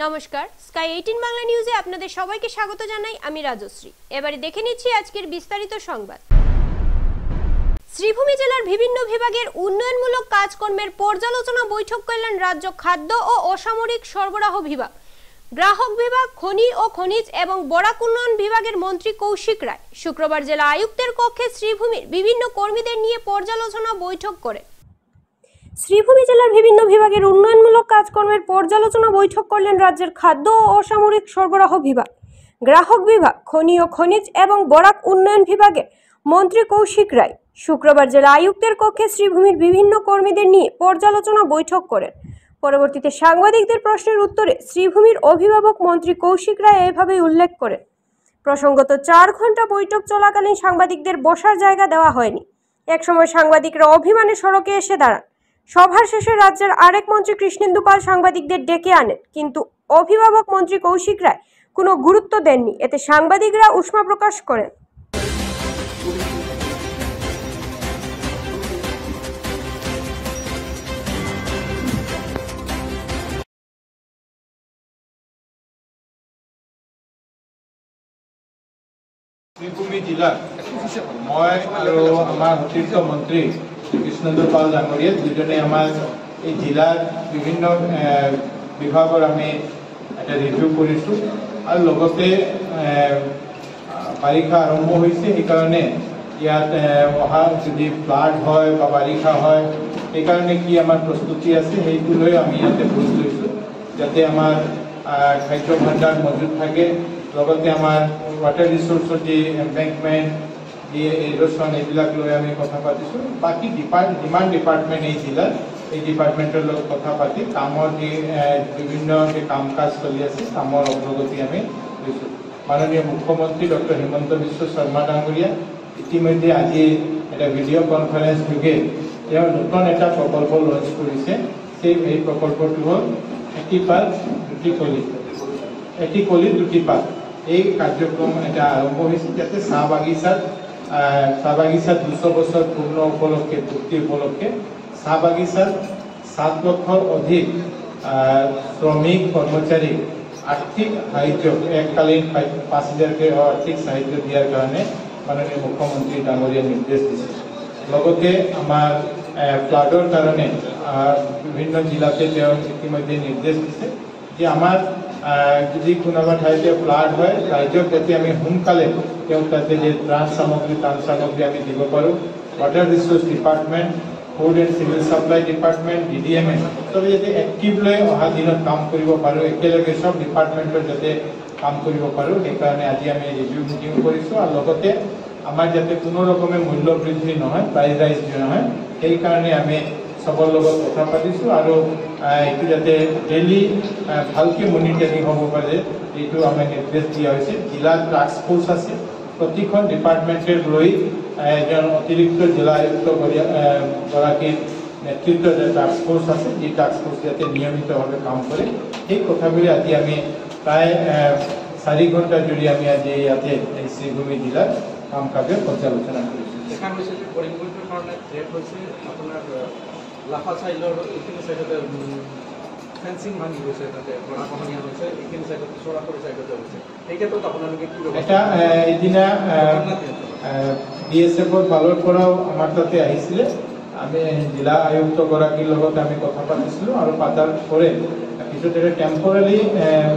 নমস্কার, স্কাই 18 বাংলা নিউজে আপনাদের সবাইকে স্বাগত জানাই। আমি রাজশ্রী। এবারে দেখে নিচ্ছি আজকের বিস্তারিত সংবাদ। শ্রীভূমি জেলার বিভিন্ন বিভাগের উন্নয়নমূলক কাজকর্মের পর্যালোচনা বৈঠক করলেন রাজ্য খাদ্য ও অসামরিক সরবরাহ বিভাগ, গ্রাহক বিভাগ, খনি ও খনিজ এবং বরাক উন্নয়ন বিভাগের মন্ত্রী কৌশিক রায় শুক্রবার জেলা আয়ুক্তের কক্ষে শ্রীভূমির বিভিন্ন কর্মীদের নিয়ে পর্যালোচনা বৈঠক করেন। শ্রীভূমি জেলার বিভিন্ন বিভাগের উন্নয়নমূলক কাজকর্মের পর্যালোচনা বৈঠক করলেন রাজ্যের খাদ্য ও অসামরিক সরবরাহ বিভাগ, গ্রাহক বিভাগ, খনি ও খনিজ এবং বরাক উন্নয়ন বিভাগের মন্ত্রী কৌশিক রায় শুক্রবার জেলা আয়ুক্তের কক্ষে শ্রীভূমির বিভিন্ন কর্মীদের নিয়ে পর্যালোচনা বৈঠক করেন। পরবর্তীতে সাংবাদিকদের প্রশ্নের উত্তরে শ্রীভূমির অভিভাবক মন্ত্রী কৌশিক রায় এভাবে উল্লেখ করেন, প্রসঙ্গত 4 ঘন্টা বৈঠক চলাকালীন সাংবাদিকদের বসার জায়গা দেওয়া হয়নি। একসময় সাংবাদিকরা অভিমানে সড়কে এসে দাঁড়ান। সভার শেষে রাজ্যের আরেক মন্ত্রী কৃষ্ণেন্দু পাল সাংবাদিকদের ডেকে আনেন, কিন্তু অভিভাবক মন্ত্রী কৌশিক রায় কোনো গুরুত্ব দেননি। এতে সাংবাদিকরা উষ্মা প্রকাশ করেন। শ্রীভূমি জিলার মই আৰু আমাৰ অতিৰিক্ত মন্ত্ৰী কৃষ্ণেন্দু পাল ডাঙৰীয়া দুজনে আমাৰ এই জিলাৰ বিভিন্ন বিভাগৰ আমি এটা ৰিভিউ কৰিছোঁ আৰু লগতে বাৰিষা আৰম্ভ হৈছে, সেইকাৰণে ইয়াত অহা যদি ফ্লাড হয় বা বাৰিষা হয় সেইকাৰণে কি আমাৰ প্ৰস্তুতি আছে সেইটো লৈ আমি ইয়াতে বুজ লৈছোঁ, যাতে আমাৰ খাদ্য ভাণ্ডাৰ মজুত থাকে, লগতে আমাৰ ওয়াটার রিসোর্সর যে এম্বেঙ্কমেন্ট যে ইরোশন এইবিলাক লৈ আমি কথা পাতিছোঁ। বাকি ডিমান্ড ডিপার্টমেন্ট এই জিলার এই ডিপার্টমেন্টের লগত কথা পাতি কামৰ যে বিভিন্ন যে কাম কাজ চলি আছে কামৰ অগ্ৰগতি আমি লৈছোঁ। মাননীয় মুখ্যমন্ত্ৰী ডক্টৰ হিমন্ত বিশ্ব শৰ্মা ডাঙৰীয়া ইতিমধ্যে আজি এটা ভিডিঅ' কনফাৰেন্স যোগে তেওঁ নতুন এটা প্ৰকল্প লঞ্চ কৰিছে। এই প্ৰকল্পটো হ'ল এটি পাত দুটি কলি, এটি কলি দুটি পাত। এই কাৰ্যক্ৰম এটা আৰম্ভ হৈছে, যাতে চাহ বাগিচাত 200 বছৰ পূৰ্ণ উপলক্ষে পূৰ্তি উপলক্ষে চাহ বাগিচাত 7 লক্ষৰ অধিক শ্ৰমিক কৰ্মচাৰী আৰ্থিক সাহায্য এককালীন 5,000কে আৰ্থিক সাহায্য দিয়াৰ কাৰণে মাননীয় মুখ্যমন্ত্ৰী ডাঙৰীয়া নিৰ্দেশ দিছে। লগতে আমাৰ ফ্লাডৰ কাৰণে বিভিন্ন জিলাতে তেওঁ ইতিমধ্যে নিৰ্দেশ দিছে যে আমাৰ যদি কোনোবা ঠাইতে ফ্লাড হয় ৰাজ্যক যাতে আমি সোনকালে তেওঁ তাতে যে ত্ৰাণ সামগ্ৰী আমি দিব পাৰোঁ। Water resource department, food and civil supply department, DDMA চবে যাতে এক্টিভ লৈ অহা দিনত কাম কৰিব পাৰোঁ, একেলগে সব ডিপার্টমেন্টৰ যাতে কাম কৰিব পাৰোঁ, সেইকাৰণে আজি আমি ৰিভিউ মিটিং কৰিছোঁ। আৰু লগতে আমাৰ যাতে কোনো ৰকমে মূল্য বৃদ্ধি নহয়, প্ৰাইজ ৰাইজ নহয়, সেইকাৰণে আমি সবৰ লগত কথা পাতিছোঁ। আৰু এইটো যাতে ডেইলি ভালকৈ মনিটৰিং হ'ব পাৰে এইটো আমি নিৰ্দেশ দিয়া হৈছে। জিলাৰ টাস্ক ফোর্স আছে, প্ৰতিখন ডিপাৰ্টমেণ্টক লৈ এজন অতিৰিক্ত জিলা আয়ুক্ত গৰাকীৰ নেতৃত্বত টাস্ক ফোর্স আছে, যি টাস্ক ফোর্স যাতে নিয়মিতভাৱে কাম কৰে। সেই কথাবোৰে আজি আমি প্ৰায় 4 ঘণ্টা জুৰি আমি আজি ইয়াতে এই শ্ৰীভূমি জিলাৰ কাম কাজৰ পৰ্যালোচনা কৰিছোঁ। দেখা গৈছে যে পৰিৱেশৰ কাৰণে থ্ৰেট হৈছে আপোনাৰ লাফা চাইলৰ এইখিনি চাইডতে ফেন্সিং ভাঙি গৈছে, তাতে গৰাখহনীয়া হৈছে, এইখিনি চাইডতে চৰাখৰি চাইডতে হৈছে। এই ক্ষেত্ৰত আপোনালোকে কি এটা এদিনা BSFৰ ফালৰ পৰাও আমাৰ তাতে আহিছিলে, আমি জিলা আয়ুক্ত গৰাকীৰ লগত আমি কথা পাতিছিলোঁ আৰু পাতাৰ পৰে পিছত এটা টেম্পৰাৰী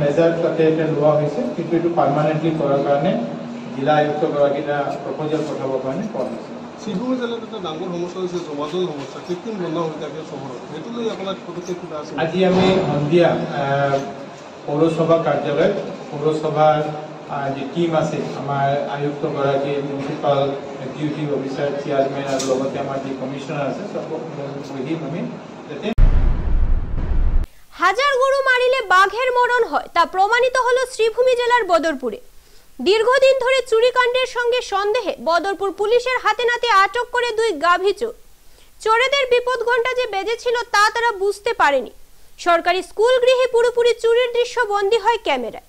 মেজাৰ তাতে এটা লোৱা হৈছে, কিন্তু এইটো পাৰ্মানেণ্টলি কৰাৰ কাৰণে জিলা আয়ুক্ত গৰাকী এটা প্ৰপ'জেল পঠাবৰ কাৰণে কোৱা হৈছে। শ্রীভূমি জেলাত এটা ডাঙৰ সমস্যা হৈছে জমাজল সমস্যা, কৃত্ৰিম বন্ধ হৈ থাকে চহৰত, সেইটো লৈ আপোনাৰ পদক্ষেপ কিবা আছে? আজি আমি সন্ধিয়া পৌৰসভা কাৰ্যালয়ত পৌৰসভাৰ যে টিম আছে, আমাৰ আয়ুক্ত গৰাকী, প্ৰিন্সিপাল, এক্সিকিউটিভ অফিচাৰ, চেয়ারম্যান আৰু লগতে আমাৰ যে কমিশনাৰ আছে সবক বহি আমি যাতে হাজার গরু মারিলে বাঘের মরণ হয় তা প্রমাণিত হলো শ্রীভূমি জেলার বদরপুরে। দীর্ঘদিন ধরে চুরিকাণ্ডের সঙ্গে সন্দেহে বদরপুর পুলিশের হাতে নাতে আটক করে 2 গাভী চোর। চোরেদের বিপদ ঘণ্টা যে বেজেছিল তা তারা বুঝতে পারেনি। সরকারি স্কুল গৃহে পুরোপুরি চুরির দৃশ্য বন্দী হয় ক্যামেরায়।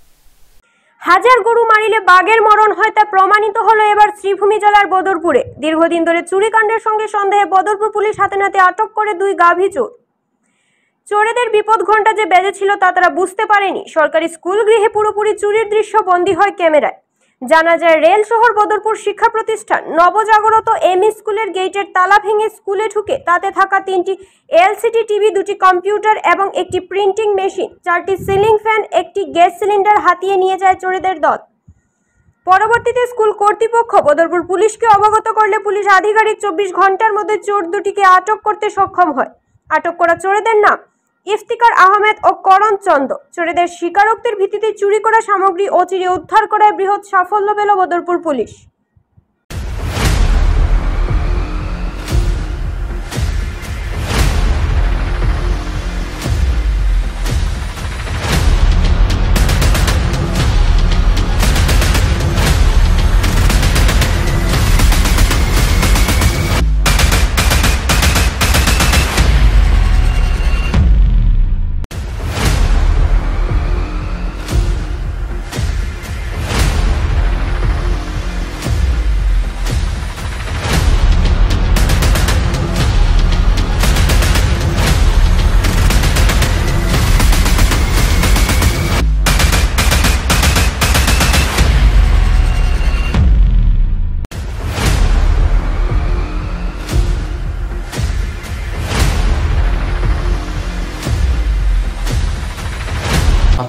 হাজার গরু মারিলে বাঘের মরণ হয় তা প্রমাণিত হলো এবার শ্রীভূমি জেলার বদরপুরে। দীর্ঘদিন ধরে চুরিকাণ্ডের সঙ্গে সন্দেহে বদরপুর পুলিশ হাতে নাতে আটক করে 2 গাভী চোর। চোরেদের বিপদ ঘণ্টা যে বেজেছিল তা তারা বুঝতে পারেনি। সরকারি স্কুল গৃহে পুরোপুরি চুরির দৃশ্য বন্দী হয় ক্যামেরায়। জানা যায় রেল শহর বদরপুর শিক্ষা প্রতিষ্ঠান নবজাগরত এমই স্কুলের গেটের তালা ভেঙে স্কুলে ঢুকে তাতে থাকা 3টি এলসিডি টিভি, 2টি কম্পিউটার এবং একটি প্রিন্টিং মেশিন, 4টি সিলিং ফ্যান, একটি গ্যাস সিলিন্ডার হাতিয়ে নিয়ে যায় চোরেদের দল। পরবর্তীতে স্কুল কর্তৃপক্ষ বদরপুর পুলিশকে অবগত করলে পুলিশ আধিকারিক 24 ঘন্টার মধ্যে চোর দুটিকে আটক করতে সক্ষম হয়। আটক করা চোরেদের নাম ইফতিকার আহমেদ ও করণ চন্দ। চোরেদের স্বীকারোক্তির ভিত্তিতে চুরি করা সামগ্রী অচিরে উদ্ধার করায় বৃহৎ সাফল্য পেল বদরপুর পুলিশ।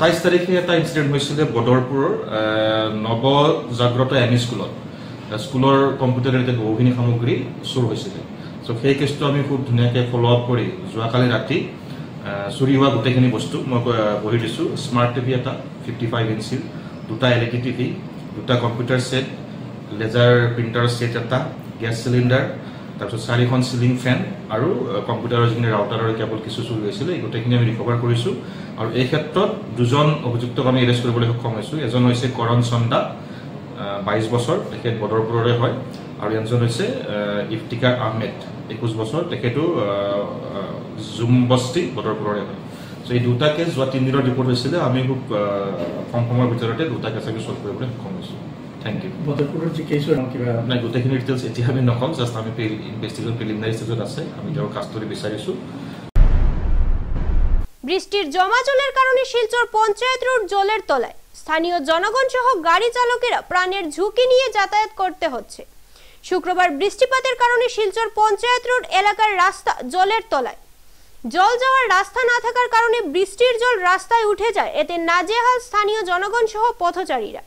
সাতাইশ তাৰিখে এটা ইনচিডেণ্ট হৈছিলে বদৰপুৰৰ নৱজাগ্ৰত এমই স্কুলৰ কম্পিউটাৰ ৰিলেটেড বহুখিনি সামগ্ৰী চুৰ হৈছিলে। চ' সেই কেছটো আমি খুব ধুনীয়াকৈ ফ'ল' আপ কৰি যোৱাকালি ৰাতি চুৰি হোৱা গোটেইখিনি বস্তু মই বহি দিছোঁ। স্মাৰ্ট টিভি এটা 55 ইঞ্চিৰ, 2টা LED টিভি, 2টা কম্পিউটাৰ ছেট, লেজাৰ প্ৰিণ্টাৰ ছেট এটা, গেছ চিলিণ্ডাৰ, তাৰপিছত 4খন চিলিং ফেন আৰু কম্পিউটাৰৰ যিখিনি ৰাউটাৰ আৰু কেবল কিছু চুৰি হৈছিলে এই গোটেইখিনি আমি ৰিকভাৰ কৰিছোঁ। আৰু এই ক্ষেত্ৰত 2জন অভিযুক্তক আমি এৰেষ্ট কৰিবলৈ সক্ষম হৈছোঁ। এজন হৈছে কৰণ চন্দা, 22 বছৰ, তেখেত বদৰপুৰৰে হয়, আৰু এজন হৈছে ইফতিকাৰ আহমেদ, 21 বছৰ, তেখেতো জুমবস্তি বদৰপুৰৰে হয়। চ' এই দুটা কেছ যোৱা 3 দিনৰ ৰিপৰ্ট হৈছিলে। আমি খুব কম সময়ৰ ভিতৰতে দুটা কেছ আমি চল্ভ কৰিবলৈ সক্ষম হৈছোঁ। Thank you. বদৰপুৰৰ যি কেছৰ কিবা নাই, গোটেইখিনি ডিটেইলছ এতিয়া আমি নকওঁ, জাষ্ট আমি ইনভেষ্টিগেশ্যন প্ৰিলিমিনাৰী ষ্টেজত আছে, আমি তেওঁৰ কাষ্টডি বিচাৰিছোঁ। বৃষ্টির জমা জলের কারণে শিলচর পঞ্চায়েত রোড জলের তলায়। স্থানীয় জনগণ সহ গাড়ি চালকেরা প্রাণের ঝুঁকি নিয়ে যাতায়াত করতে হচ্ছে। শুক্রবার বৃষ্টিপাতের কারণে শিলচর পঞ্চায়েত রোড এলাকার রাস্তা জলের তলায়। জল যাওয়ার রাস্তা না থাকার কারণে বৃষ্টির জল রাস্তায় উঠে যায়। এতে নাজেহাল স্থানীয় জনগণ সহ পথচারীরা।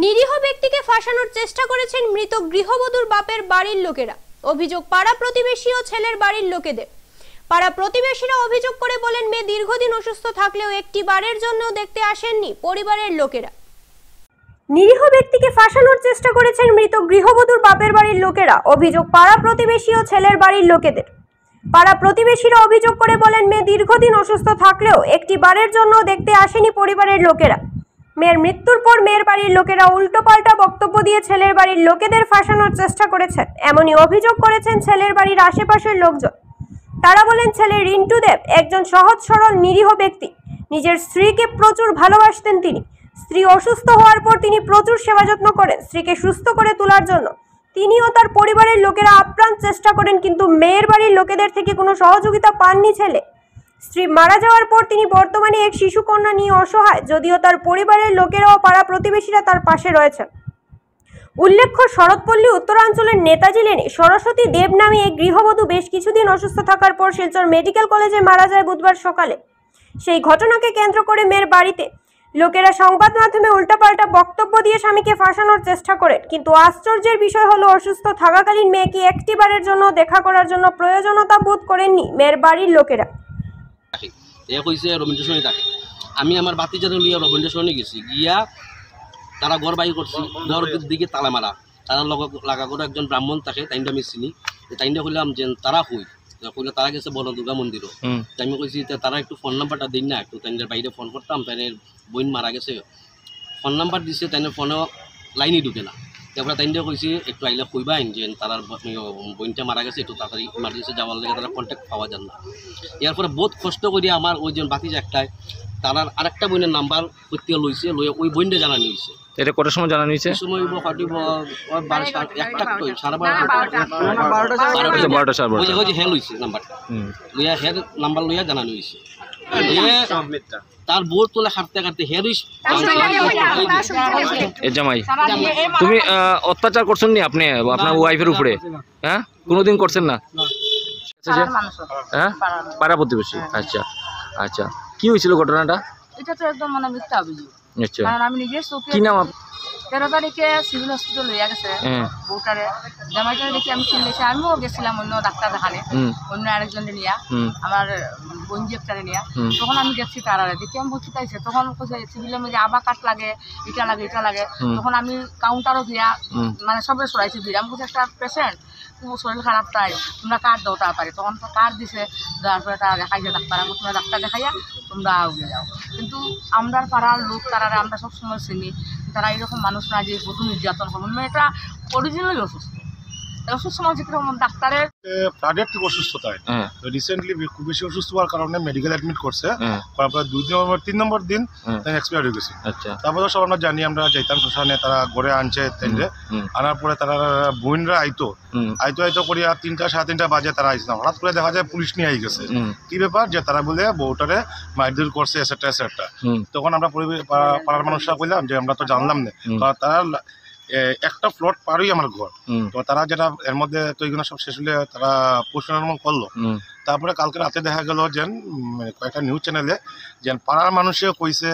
নিরীহ ব্যক্তিকে ফাঁসানোর চেষ্টা করেছেন মৃত গৃহবধূর বাপের বাড়ির লোকেরা। অভিযোগ পাড়া প্রতিবেশী ও ছেলের বাড়ির লোকেদের। পাড়া প্রতিবেশীরা অভিযোগ করে বলেন, মেয়ে দীর্ঘদিন অসুস্থ থাকলেও একটি বারের জন্য দেখতে আসেননি পরিবারের লোকেরা। নিরীহ ব্যক্তিকে ফাঁসানোর চেষ্টা করেছেন মৃত গৃহবধূর বাপের বাড়ির লোকেরা। অভিযোগ পাড়া প্রতিবেশী ও ছেলের বাড়ির লোকেদের। পাড়া প্রতিবেশীরা অভিযোগ করে বলেন, মেয়ে দীর্ঘদিন অসুস্থ থাকলেও একটি বারের জন্য দেখতে আসেনি পরিবারের লোকেরা। মেয়ের মৃত্যুর পর মেয়ের বাড়ির লোকেরা উল্টোপাল্টা বক্তব্য দিয়ে ছেলের বাড়ির লোকেদের ফাঁসানোর চেষ্টা করেছেন, এমনই অভিযোগ করেছেন ছেলের বাড়ির আশেপাশের লোকজন। তারা বলেন, ছেলে রিন্টু দেব একজন সহজ সরল নিরীহ ব্যক্তি। নিজের স্ত্রীকে প্রচুর ভালোবাসতেন তিনি। স্ত্রী অসুস্থ হওয়ার পর তিনি প্রচুর সেবা যত্ন করেন স্ত্রীকে সুস্থ করে তোলার জন্য। তিনি ও তার পরিবারের লোকেরা আপ্রাণ চেষ্টা করেন, কিন্তু মেয়ের বাড়ির লোকেদের থেকে কোনো সহযোগিতা পাননি ছেলে। স্ত্রী মারা যাওয়ার পর তিনি বর্তমানে এক শিশু কন্যা নিয়ে অসহায়, যদিও তার পরিবারের লোকেরা ও পাড়া প্রতিবেশীরা তার পাশে রয়েছেন। উল্লেখ্য, শরৎপল্লী উত্তরাঞ্চলের নেতাজি লেনে সরস্বতী দেব নামে এক গৃহবধূ বেশ কিছুদিন অসুস্থ থাকার পর শিলচর মেডিকেল কলেজে মারা যায় বুধবার সকালে। সেই ঘটনাকে কেন্দ্র করে মেয়ের বাড়িতে লোকেরা সংবাদ মাধ্যমে উল্টাপাল্টা বক্তব্য দিয়ে স্বামীকে ফাঁসানোর চেষ্টা করেন, কিন্তু আশ্চর্যের বিষয় হলো অসুস্থ থাকাকালীন মেয়েকে একটিবারের জন্য দেখা করার জন্য প্রয়োজনীয়তা বোধ করেননি মেয়ের বাড়ির লোকেরা। রবীন্দ্রসরণী থাকে, আমি আমার বাতিজারে লিয়া রবীন্দ্রসরণী গেছি, গিয়া তারা ঘর বাই করছি, ঘরের দিকে তালা মারা। তারা লাগা করে একজন ব্রাহ্মণ থাকে, তাইনটা আমি চিনি। তাইনটা কইলাম যে তারা কইলে তারা গেছে বড় দুর্গা মন্দিরও। আমি কইছি তারা একটু ফোন নাম্বারটা দিন না, একটু তাইনের বাইরে ফোন করতাম। তাইনের বোন মারা গেছে, ফোন নাম্বার দিছে, তাইনের ফোনেও লাইনই ঢুকে না। তারপরে তাইনটা কইছি একটু আইলে কইবাইন যে তার বোনটা মারা গেছে, একটু তাড়াতাড়ি ইমার্জেন্সি যাওয়ার লেগে তারা কন্ট্যাক্ট পাওয়া যান না। এরপরে বহুত কষ্ট করি আমার ওই যে বাতিজা একটায় তার আরেকটা বোনের নাম্বার করতে লইছে, লইয়া ওই বোনটা জানানো হয়েছে। এটা কটার সময় জানানো হয়েছে? সময় নাম্বার লইয়া জানানো হয়েছে। তার বোর তোলা কাটতে কাটতে জামাই তুমি অত্যাচার করছেন নি আপনি আপনার ওয়াইফের উপরে? হ্যাঁ, কোনোদিন করছেন না? হ্যাঁ, পাড়া প্রতিবেশী। আচ্ছা আচ্ছা, কি হয়েছিল ঘটনাটা? এটা তো একদম মানে মিথ্যা অভিযোগ। আচ্ছা, কারণ আমি নিজের চোখে কি নাম? 13 তারিখে সিভিল হসপিটাল লইয়া গেছে বউটারে, জামাইটারে দেখে আমি চিনলেছি। আমিও গেছিলাম অন্য ডাক্তার দেখানে, অন্য আরেকজনের নিয়া, আমার বঞ্জি একটারে নিয়া। তখন আমি দেখছি তারা দেখি আমি বলছি তাইছে, তখন সিভিলের মধ্যে আবার কাট লাগে, এটা লাগে এটা লাগে। তখন আমি কাউন্টারও দিয়া মানে সবে সরাইছি ভিড়। আমি বলছি একটা পেশেন্ট, তোমার শরীর খারাপ, তাই তোমরা কার্ড দাও তাড়াতাড়ি। তখন তো কার্ড দিছে, দেওয়ার পরে তারা দেখাইছে ডাক্তার। আমি তোমরা ডাক্তার দেখাইয়া তোমরা উঠে যাও। কিন্তু আমরা পাড়ার লোক তারা আমরা সবসময় চিনি, তারা এরকম মানুষ না যে প্রথম নির্যাতন হবে। এটা অরিজিনালি অসুস্থ, অসুস্থ মানুষ কিরকম ডাক্তারের ফ্লাডের থেকে অসুস্থতায় রিসেন্টলি খুব বেশি অসুস্থ হওয়ার কারণে মেডিকেল অ্যাডমিট করছে। তারপর 3 নম্বর দিন এক্সপায়ার হয়ে গেছে। তারপরে সব আমরা জানি, আমরা যাইতাম শ্মশানে, তারা ঘরে আনছে। আনার পরে তারা বোনরা আইতো করিয়া 3টা 3:30 বাজে তারা আইসলাম। হঠাৎ করে দেখা যায় পুলিশ নিয়ে আই গেছে। কি ব্যাপার যে তারা বলে বউটারে মারধর করছে এসেট্রা এসেট্রা। তখন আমরা পাড়ার মানুষরা কইলাম যে আমরা তো জানলাম না, তারা একটা ফ্লোর পারই আমার ঘর। তো তারা যেটা এর মধ্যে তো এগুলো সব শেষ হলে তারা পোস্টমর্টম করলো। তারপরে কালকে রাতে দেখা গেল যে কয়েকটা নিউজ চ্যানেলে যে পাড়ার মানুষেও কইছে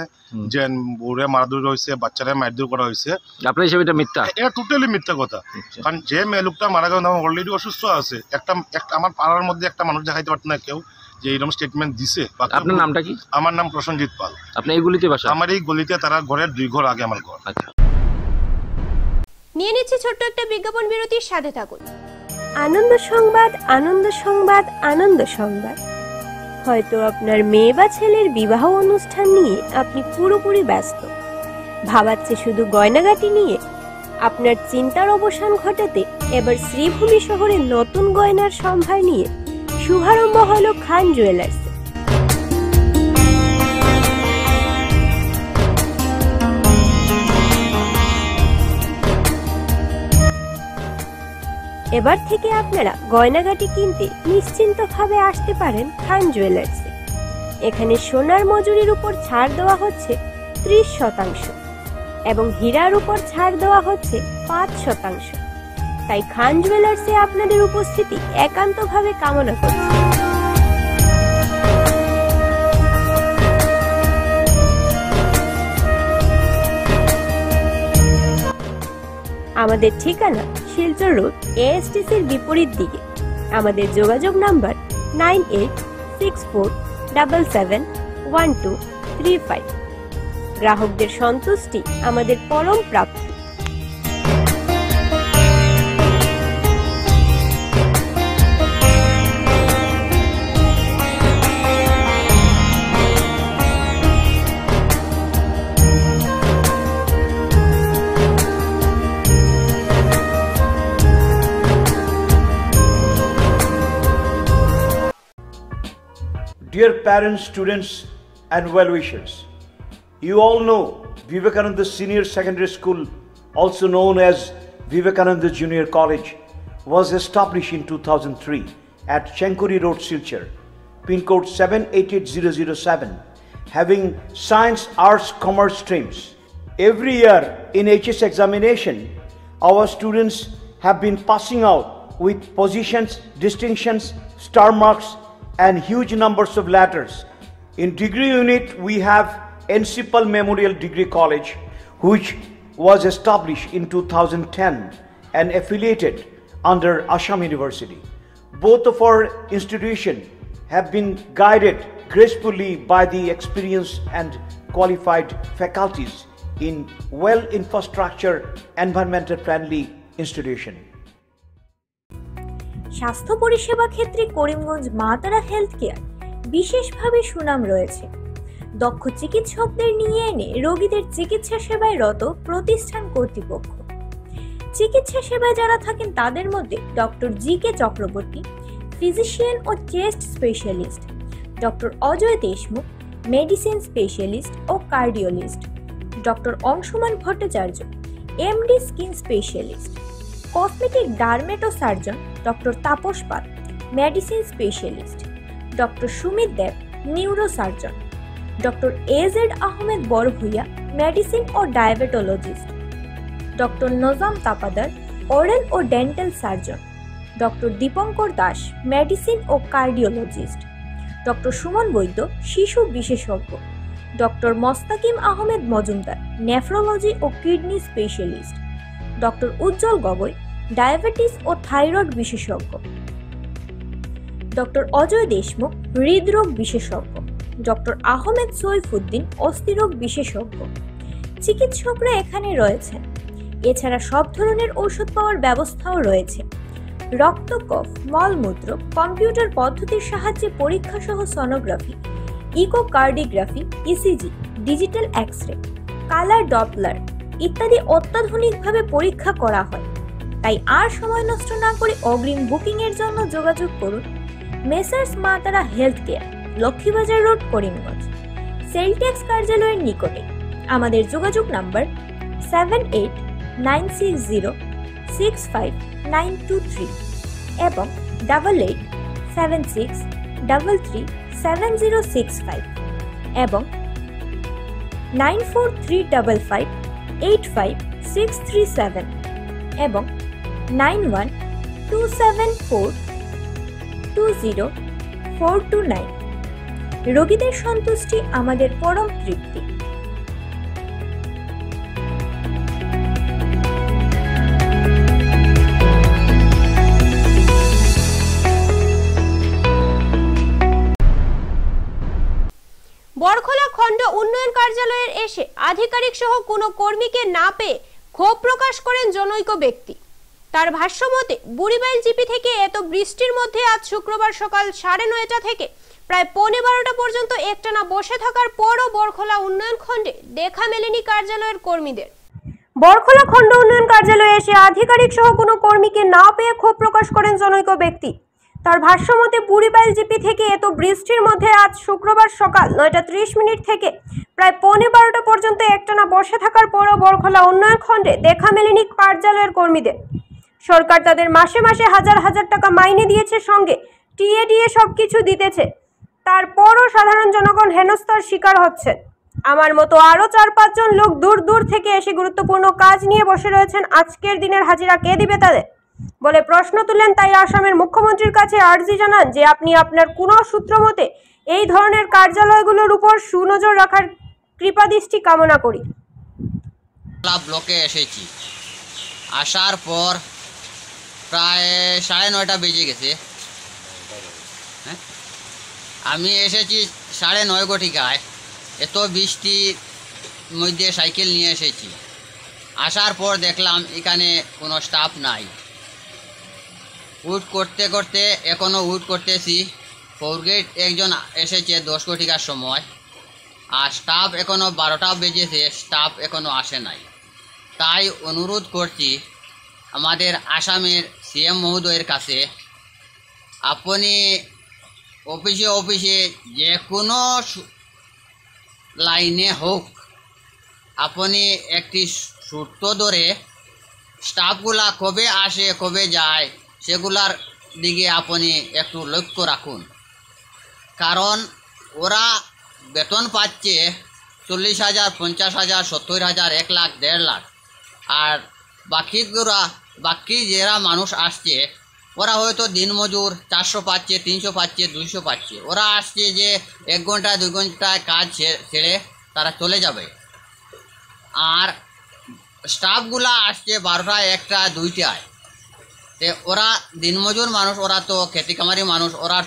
যে বউরে মারধর হয়েছে, বাচ্চারা মারধর করা হয়েছে। আপনার হিসেবে এটা মিথ্যা? এটা টোটালি মিথ্যা কথা। কারণ যে মেয়ে লোকটা মারা গেল অলরেডি অসুস্থ আছে। একটা আমার পাড়ার মধ্যে একটা মানুষ দেখাইতে পারত না কেউ যে এইরকম স্টেটমেন্ট দিছে। আপনার নামটা কি? আমার নাম প্রসেনজিৎ পাল। আপনি এই গলিতে বাসা? আমার এই গলিতে, তারা ঘরের 2 ঘর আগে আমার ঘর। আচ্ছা, নিয়ে নিচ্ছি ছোট্ট একটা বিজ্ঞাপন বিরতির সাথে থাকুন। আনন্দ সংবাদ, আনন্দ সংবাদ, আনন্দ সংবাদ। হয়তো আপনার মেয়ে বা ছেলের বিবাহ অনুষ্ঠান নিয়ে আপনি পুরোপুরি ব্যস্ত, ভাবাচ্ছে শুধু গয়নাগাটি নিয়ে। আপনার চিন্তার অবসান ঘটাতে এবার শ্রীভূমি শহরে নতুন গয়নার সম্ভার নিয়ে শুভারম্ভ হলো খান জুয়েলার্স। এবার থেকে আপনারা গয়নাগাটি কিনতে নিশ্চিন্তভাবে আসতে পারেন খান জুয়েলার্সে। এখানে সোনার মজুরির উপর ছাড় দেওয়া হচ্ছে 30% এবং হীরার উপর ছাড় দেওয়া হচ্ছে 5%। তাই খান জুয়েলার্সে আপনাদের উপস্থিতি একান্তভাবে কামনা করছি। আমাদের ঠিকানা শিলচর রোড এএসটিসির বিপরীত দিকে। আমাদের যোগাযোগ নাম্বার 9864771235। গ্রাহকদের সন্তুষ্টি আমাদের পরম প্রাপ্তি। Dear parents, students and well-wishers, you all know Vivekananda Senior Secondary School, also known as Vivekananda Junior College, was established in 2003 at Chenkuri Road, Silchar, pin code 788007, having science, arts, commerce streams. Every year in HS examination, our students have been passing out with positions, distinctions, star marks, and huge numbers of letters. In degree unit, we have Encipal Memorial Degree College, which was established in 2010 and affiliated under Assam University. Both of our institutions have been guided gracefully by the experienced and qualified faculties in well-infrastructure, environmental-friendly institution. স্বাস্থ্য পরিষেবা ক্ষেত্রে করিমগঞ্জ মা তারা health care বিশেষভাবে সুনাম রয়েছে। দক্ষ চিকিৎসকদের নিয়ে এনে রোগীদের চিকিৎসা সেবায় রত প্রতিষ্ঠান কর্তৃপক্ষ। চিকিৎসা সেবায় যারা থাকেন তাদের মধ্যে ডক্টর জি.কে. চক্রবর্তী, ফিজিশিয়ান ও chest specialist, doctor Ajay Deshmukh, medicine specialist ও cardiologist, doctor Anshuman Bhattacharya, MD skin specialist, cosmetic dermato surgeon doctor Tapas Pal, medicine specialist, doctor Sumit Deb, neuro surgeon, doctor A Z Ahmed Barbhuiya, medicine ও diabetologist, doctor Najam Tapadar, oral ও dental surgeon, doctor Dipankar Das, medicine ও cardiologist, doctor Suman Baidya, শিশু বিশেষজ্ঞ, doctor Mostakim Ahmed Majumdar, nephrology ও kidney specialist, doctor উজ্জ্বল Gogoi, diabetes ও thyroid বিশেষজ্ঞ, doctor Ajay Deshmukh, হৃদরোগ বিশেষজ্ঞ, doctor Ahmed Saifuddin, অস্থিরোগ বিশেষজ্ঞ। চিকিৎসকরা এখানে রয়েছেন। এছাড়া সব ধরনের ঔষধ পাওয়ার ব্যবস্থাও রয়েছে। রক্ত, কফ, মলমূত্র কম্পিউটার পদ্ধতির সাহায্যে পরীক্ষা সহ sonography, echocardiography, ECG, digital X-ray, colour Doppler ইত্যাদি অত্যাধুনিকভাবে পরীক্ষা করা হয়। তাই আর সময় নষ্ট না করে অগ্রিম বুকিং এর জন্য যোগাযোগ করুন মেসার্স মা তারা health care, Laxmibazar road, Karimganj, sell tax কার্যালয়ের নিকটে। আমাদের যোগাযোগ নাম্বার 7896065923 এবং 8876337065 এবং 9435585637 এবং 9127420429। রোগীদের সন্তুষ্টি আমাদের পরম তৃপ্তি। বরখোলা খণ্ড উন্নয়ন কার্যালয়ের এসে আধিকারিক সহ কোনো কর্মীকে না পেয়ে ক্ষোভ প্রকাশ করেন জনৈক ব্যক্তি। তার ভাষ্যমতে বুড়িবাইল জিপি থেকে এত বৃষ্টির মধ্যে আজ শুক্রবার সকাল 9:30 থেকে প্রায় 11:15 পর্যন্ত একটানা বসে থাকার পরও বরখোলা উন্নয়ন খণ্ডে দেখা মেলেনি কার্যালয়ের কর্মীদের। বরখোলা খণ্ড উন্নয়ন কার্যালয়ে এসে আধিকারিক সহ কোনো কর্মীকে না পেয়ে ক্ষোভ প্রকাশ করেন জনৈক ব্যক্তি। তার ভাষ্যমতে বুড়িবাইল জিপি থেকে এত বৃষ্টির মধ্যে আজ শুক্রবার সকাল 9:30 থেকে প্রায় 11:15 পর্যন্ত একটানা বসে থাকার পরও বরখোলা উন্নয়ন খণ্ডে দেখা মেলেনি কার্যালয়ের কর্মীদের। সরকার তাদের মাসে মাসে হাজার হাজার টাকা মাইনে দিয়েছে, সঙ্গে টিএডিএ সবকিছু দিতেছে, তারপরও সাধারণ জনগণ হেনস্থার শিকার হচ্ছে। আমার মতো আরো 4-5 জন লোক দূর দূর থেকে এসে গুরুত্বপূর্ণ কাজ নিয়ে বসে রয়েছেন। আজকের দিনের হাজিরা কে দিবে তাদের বলে প্রশ্ন তুলেন। তাই আসামের মুখ্যমন্ত্রীর কাছে আর্জি জানান যে আপনি আপনার কোনো সূত্র মতে এই ধরনের কার্যালয়গুলোর উপর সুনজর রাখার কৃপাদৃষ্টি কামনা করি। ব্লকে এসেছি, আসার পর প্রায় 9:30 বেজে গেছে। আমি এসেছি 9:30 ঘটিকায়। এত বৃষ্টির মধ্যে সাইকেল নিয়ে এসেছি। আসার পর দেখলাম এখানে কোনো স্টাফ নাই। উইট করতে করতে এখনও উইট করতেছি। ফোরগেট একজন এসেছে 10 ঘটিকার সময়, আর স্টাফ এখনও 12টা বেজেছে, স্টাফ এখনও আসে নাই। তাই অনুরোধ করছি আমাদের আসামের সিএম মহোদয়ের কাছে, আপনি অফিসে যে কোনো লাইনে হোক আপনি একটি সূত্র ধরে স্টাফগুলা কবে আসে কবে যায় সেগুলার দিকে আপনি একটু লক্ষ্য রাখুন। কারণ ওরা বেতন পাচ্ছে 40,000, 50,000, 70,000, 1 লাখ, 1.5 লাখ। আর বাকি যারা মানুষ আসছে ওরা হয়তো দিনমজুর 400 পাচ্ছে, 300 পাচ্ছে, 200 পাচ্ছে। ওরা আসছে যে 1 ঘন্টা 2 ঘন্টায় কাজ ছেড়ে তারা চলে যাবে। আর স্টাফগুলা আসছে 12টা, 1টা, 2টায়। তে ওরা দিনমজুর মানুষ, ওরা তো খেতিকামারি মানুষ। ওরা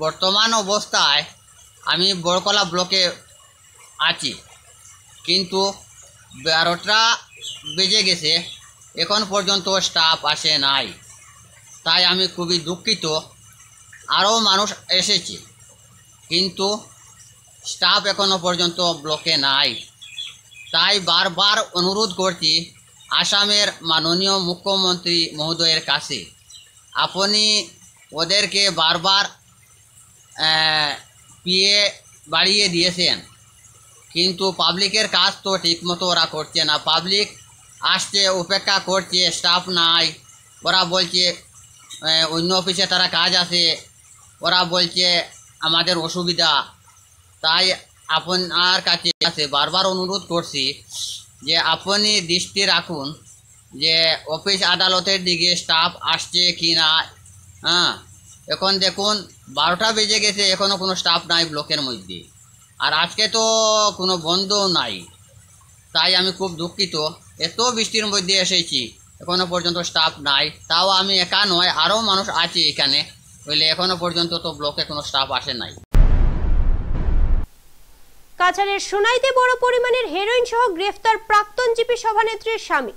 বর্তমান অবস্থায় আমি বড়কলা ব্লকে আছি, কিন্তু 12টা বেজে গেছে, এখন পর্যন্ত স্টাফ আসে নাই। তাই আমি খুবই দুঃখিত। আরও মানুষ এসেছে কিন্তু স্টাফ এখনও পর্যন্ত ব্লকে নাই। তাই বারবার অনুরোধ করছি আসামের মাননীয় মুখ্যমন্ত্রী মহোদয়ের কাছে, আপনি ওদেরকে বারবার পিএ বাড়িয়ে দিয়েছেন, কিন্তু পাবলিকের কাজ তো ঠিকমতো ওরা করছে না। পাবলিক আসছে, অপেক্ষা করছে, স্টাফ নাই। ওরা বলছে অন্য অফিসে তারা কাজ আছে, ওরা বলছে আমাদের অসুবিধা। তাই আপনার কাছে বারবার অনুরোধ করছি যে আপনি দৃষ্টি রাখুন যে অফিস আদালতের দিকে স্টাফ আসছে কি না। এখন দেখুন 12টা বেজে গেছে, এখনও কোনো স্টাফ নাই ব্লকের মধ্যে। আর আজকে তো কোনো বন্ধও নাই। তাই আমি খুব দুঃখিত। এত বৃষ্টির মধ্যে এসেছি, এখনও পর্যন্ত স্টাফ নাই। তাও আমি একা নয়, আরও মানুষ আছে এখানে, বলে এখনও পর্যন্ত তো ব্লকে কোনো স্টাফ আসে নাই। কাছাড়ের সোনাইতে বড় পরিমাণের হেরোইন সহ গ্রেফতার প্রাক্তন জিপি সভানেত্রীর স্বামী।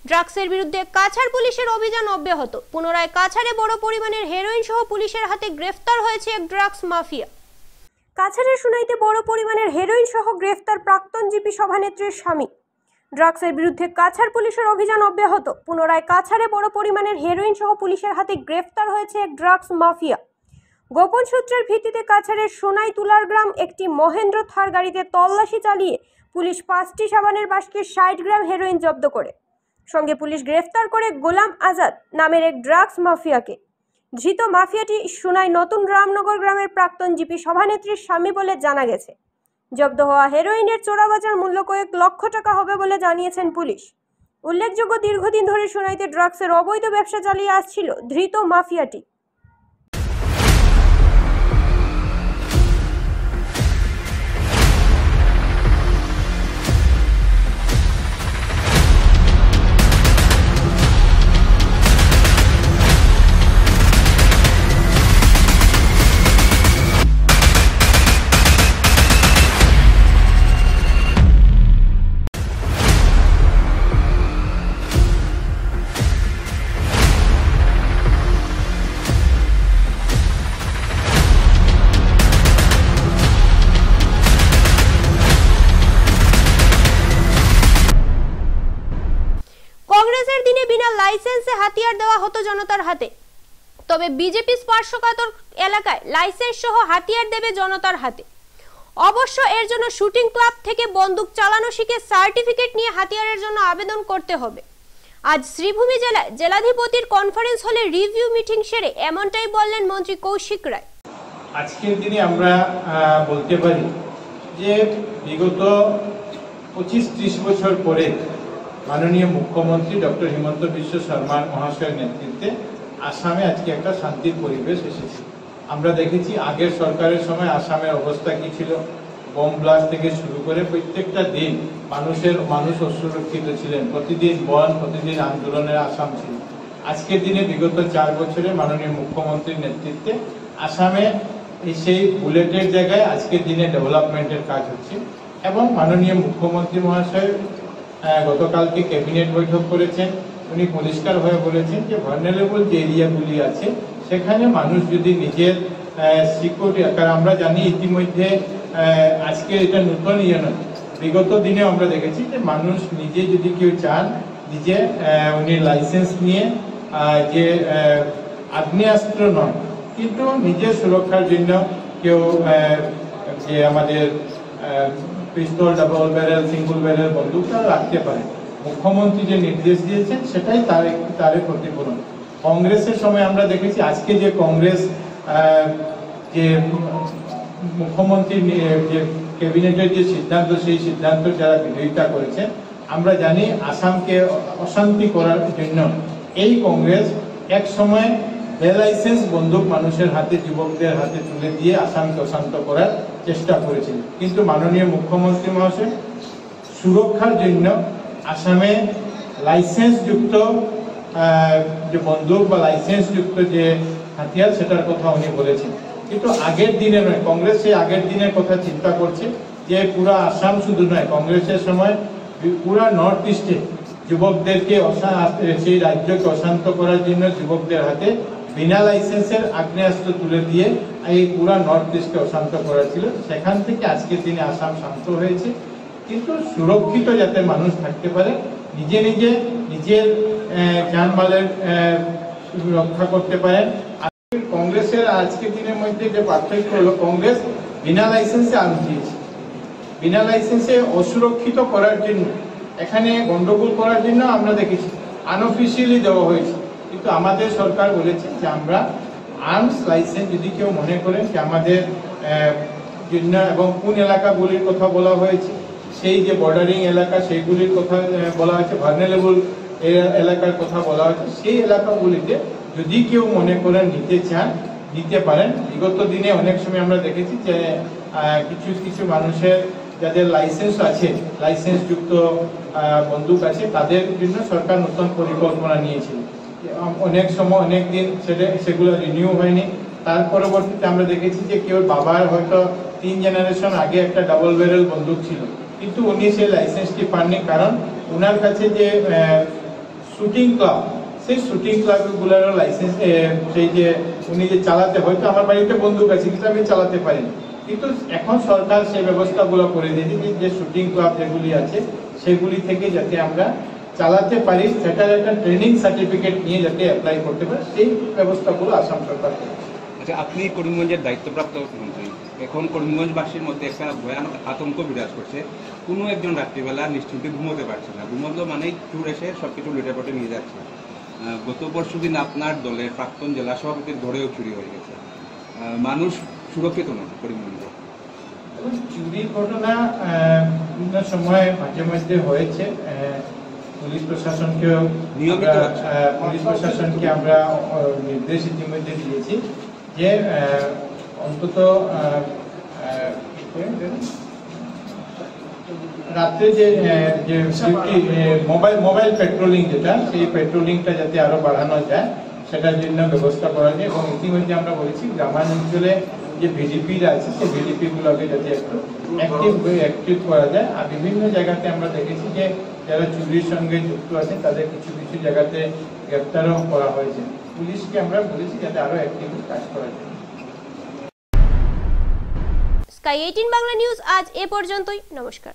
ড্রাগসের বিরুদ্ধে কাছাড় পুলিশের অভিযান অব্যাহত। পুনরায় কাছাড়ে বড় পরিমাণের হেরোইন সহ পুলিশের হাতে গ্রেফতার হয়েছে এক ড্রাগস মাফিয়া। কাছাড়ের সোনাইতে বড় পরিমাণের হেরোইন সহ গ্রেফতার প্রাক্তন জিপি সভানেত্রীর স্বামী। ড্রাগসের বিরুদ্ধে কাছাড় পুলিশের অভিযান অব্যাহত। পুনরায় কাছাড়ে বড় পরিমাণের হেরোইন সহ পুলিশের হাতে গ্রেফতার হয়েছে এক ড্রাগস মাফিয়া। গোপন সূত্রের ভিত্তিতে কাছাড়ের সোনাই তুলার গ্রাম একটি মহেন্দ্র থার গাড়িতে তল্লাশি চালিয়ে পুলিশ 5টি সাবানের বাস্কে 60 গ্রাম হেরোইন জব্দ করে। সঙ্গে পুলিশ গ্রেফতার করে গোলাম আজাদ নামের এক ড্রাগস মাফিয়াকে। ধৃত মাফিয়াটি সোনাই নতুন রামনগর গ্রামের প্রাক্তন জিপি সভানেত্রীর স্বামী বলে জানা গেছে। জব্দ হওয়া হেরোইনের চোরাবাজার মূল্য কয়েক লক্ষ টাকা হবে বলে জানিয়েছেন পুলিশ। উল্লেখযোগ্য, দীর্ঘদিন ধরে সোনাইতে ড্রাগসের অবৈধ ব্যবসা চালিয়ে আসছিল ধৃত মাফিয়াটি। লাইসেন্সে হাতিয়ার দেওয়া হতো জনতার হাতে, তবে বিজেপি স্পর্শকাতর এলাকায় লাইসেন্স সহ হাতিয়ার দেবে জনতার হাতে। অবশ্য এর জন্য শুটিং ক্লাব থেকে বন্দুক চালানো শিখে সার্টিফিকেট নিয়ে হাতিয়ারের জন্য আবেদন করতে হবে। আজ শ্রীভূমি জেলাধিপতির কনফারেন্স হলে রিভিউ মিটিং সেরে এমনটাই বললেন মন্ত্রী কৌশিক রায়। আজকের দিনে আমরা বলতে পারি যে বিগত 25-30 বছর পরে মাননীয় মুখ্যমন্ত্রী ডক্টর হিমন্ত বিশ্ব শর্মা মহাশয়ের নেতৃত্বে আসামে আজকে একটা শান্তির পরিবেশ এসেছে। আমরা দেখেছি আগের সরকারের সময় আসামের অবস্থা কি ছিল, বোম ব্লাস্ট থেকে শুরু করে প্রত্যেকটা দিন মানুষ অসুরক্ষিত ছিলেন, প্রতিদিন বন প্রতিদিন আন্দোলনের আসাম ছিল। আজকের দিনে বিগত 4 বছরে মাননীয় মুখ্যমন্ত্রীর নেতৃত্বে আসামে সেই বুলেটের জায়গায় আজকের দিনে ডেভেলপমেন্টের কাজ হচ্ছে এবং মাননীয় মুখ্যমন্ত্রী মহাশয় গতকালকে ক্যাবিনেট বৈঠক করেছেন। উনি পরিষ্কার হয়ে বলেছেন যে ভার্নারেবল যে এরিয়াগুলি আছে সেখানে মানুষ যদি নিজের সিকিউরিটি, কারণ আমরা জানি ইতিমধ্যে আজকে এটা নতুন নয়, বিগত দিনে আমরা দেখেছি যে মানুষ নিজে যদি কেউ চান নিজে উনি লাইসেন্স নিয়ে যে আগ্নেয়াস্ত্র নয় কিন্তু নিজের সুরক্ষার জন্য কেউ যে আমাদের পিস্তল, ডাবল ব্যারেল, সিঙ্গল ব্যারেল বন্দুকটা রাখতে পারে। মুখ্যমন্ত্রী যে নির্দেশ দিয়েছেন সেটাই তার প্রতিফলন। কংগ্রেসের সময় আমরা দেখেছি, আজকে যে কংগ্রেস যে মুখ্যমন্ত্রী যে ক্যাবিনেটের যে সিদ্ধান্ত, সেই সিদ্ধান্ত যারা বিরোধিতা করেছেন, আমরা জানি আসামকে অশান্তি করার জন্য এই কংগ্রেস এক সময় বেলাইসেন্স বন্দুক মানুষের হাতে, যুবকদের হাতে তুলে দিয়ে আসামকে অশান্ত করার চেষ্টা করেছিল। কিন্তু মাননীয় মুখ্যমন্ত্রী মহাশয় সুরক্ষার জন্য আসামে লাইসেন্সযুক্ত যে বন্দুক বা লাইসেন্সযুক্ত যে হাতিয়ার সেটার কথা উনি বলেছেন। কিন্তু আগের দিনে নয়, কংগ্রেস সেই আগের দিনের কথা চিন্তা করছে যে পুরা আসাম শুধু নয়, কংগ্রেসের সময় পুরা নর্থ ইস্টে যুবকদেরকে সেই রাজ্যকে অশান্ত করার জন্য যুবকদের হাতে বিনা লাইসেন্সের আগ্নেয়াস্ত্র তুলে দিয়ে এই পুরা নর্থ ইস্টকে অশান্ত করা ছিল। সেখান থেকে আজকের দিনে আসাম শান্ত হয়েছে, কিন্তু সুরক্ষিত যাতে মানুষ থাকতে পারে, নিজের জানমালের রক্ষা করতে পারেন। কংগ্রেসের আজকের দিনের মধ্যে যে পার্থক্য হলো, কংগ্রেস বিনা লাইসেন্সে আর্মস দিয়েছে, বিনা লাইসেন্সে অসুরক্ষিত করার জন্য, এখানে গন্ডগোল করার জন্য আমরা দেখেছি আনঅফিসিয়ালি দেওয়া হয়েছে। কিন্তু আমাদের সরকার বলেছে যে আমরা আর্মস লাইসেন্স যদি কেউ মনে করেন যে আমাদের জন্য, এবং কোন এলাকাগুলির কথা বলা হয়েছে, সেই যে বর্ডারিং এলাকা সেইগুলির কথা বলা হয়েছে, ভার্নারেবল এলাকার কথা বলা হয়েছে, সেই এলাকাগুলিতে যদি কেউ মনে করেন নিতে চান নিতে পারেন। বিগত দিনে অনেক সময় আমরা দেখেছি যে কিছু মানুষের যাদের লাইসেন্স আছে, লাইসেন্সযুক্ত বন্দুক আছে, তাদের জন্য সরকার নতুন পরিকল্পনা নিয়েছিল। অনেক সময় অনেক দিন সেগুলো রিনিউ হয়নি। তার পরবর্তীতে আমরা দেখেছি যে কেউ বাবার হয়তো 3 জেনারেশন আগে একটা ডাবল ব্যারেল বন্দুক ছিল, কিন্তু উনি সেই লাইসেন্সটি পাননি, কারণ ওনার কাছে যে শুটিং ক্লাব, সেই শুটিং ক্লাবগুলোর লাইসেন্স, সেই যে উনি যে চালাতে, হয়তো আমার বাড়িতে বন্দুক আছে কিন্তু আমি চালাতে পারিনি, কিন্তু এখন সরকার সেই ব্যবস্থাগুলো করে দিয়েছে যে শুটিং ক্লাব যেগুলি আছে সেগুলি থেকে যাতে আমরা চালাতে পারি, সেটার একটা ট্রেনিং সার্টিফিকেট নিয়ে যাতে অ্যাপ্লাই করতে পারে, সেই ব্যবস্থাগুলো আসাম সরকার করেছে। আচ্ছা, আপনি করিমগঞ্জের দায়িত্বপ্রাপ্ত মন্ত্রী, এখন করিমগঞ্জবাসীর মধ্যে একটা ভয়ানক আতঙ্ক বিরাজ করছে। কোনো একজন রাত্রিবেলা নিশ্চিন্তে ঘুমোতে পারছে না, ঘুমোতে মানেই চুর এসে সবকিছু লুটেপাটে নিয়ে যাচ্ছে। গত পরশুদিন আপনার দলের প্রাক্তন জেলা সভাপতির ঘরেও চুরি হয়ে গেছে। মানুষ সুরক্ষিত নয় করিমগঞ্জে। চুরির ঘটনা বিভিন্ন সময় মাঝে মধ্যে হয়েছে। পুলিশ প্রশাসনকে আমরা নির্দেশ ইতিমধ্যে দিয়েছি যে অন্তত রাত্রে যে মোবাইল পেট্রোলিং যেটা, সেই পেট্রোলিংটা যাতে আরো বাড়ানো যায় সেটার জন্য ব্যবস্থা করা যায়। এবং ইতিমধ্যে আমরা বলেছি গ্রামাঞ্চলে যে ভিডিপিরা আছে সেই ভিডিপিগুলোকে যাতে একটু অ্যাক্টিভ করা যায়। আর বিভিন্ন জায়গাতে আমরা দেখেছি যে যারা চুরির সঙ্গে যুক্ত আছে তাদের কিছু জায়গাতে গ্রেপ্তারও করা হয়েছে। পুলিশকে আমরা বলেছি যাতে আরো অ্যাক্টিভলি কাজ করা যায়। স্কাই 18 বাংলা নিউজ আজ এ পর্যন্তই। নমস্কার।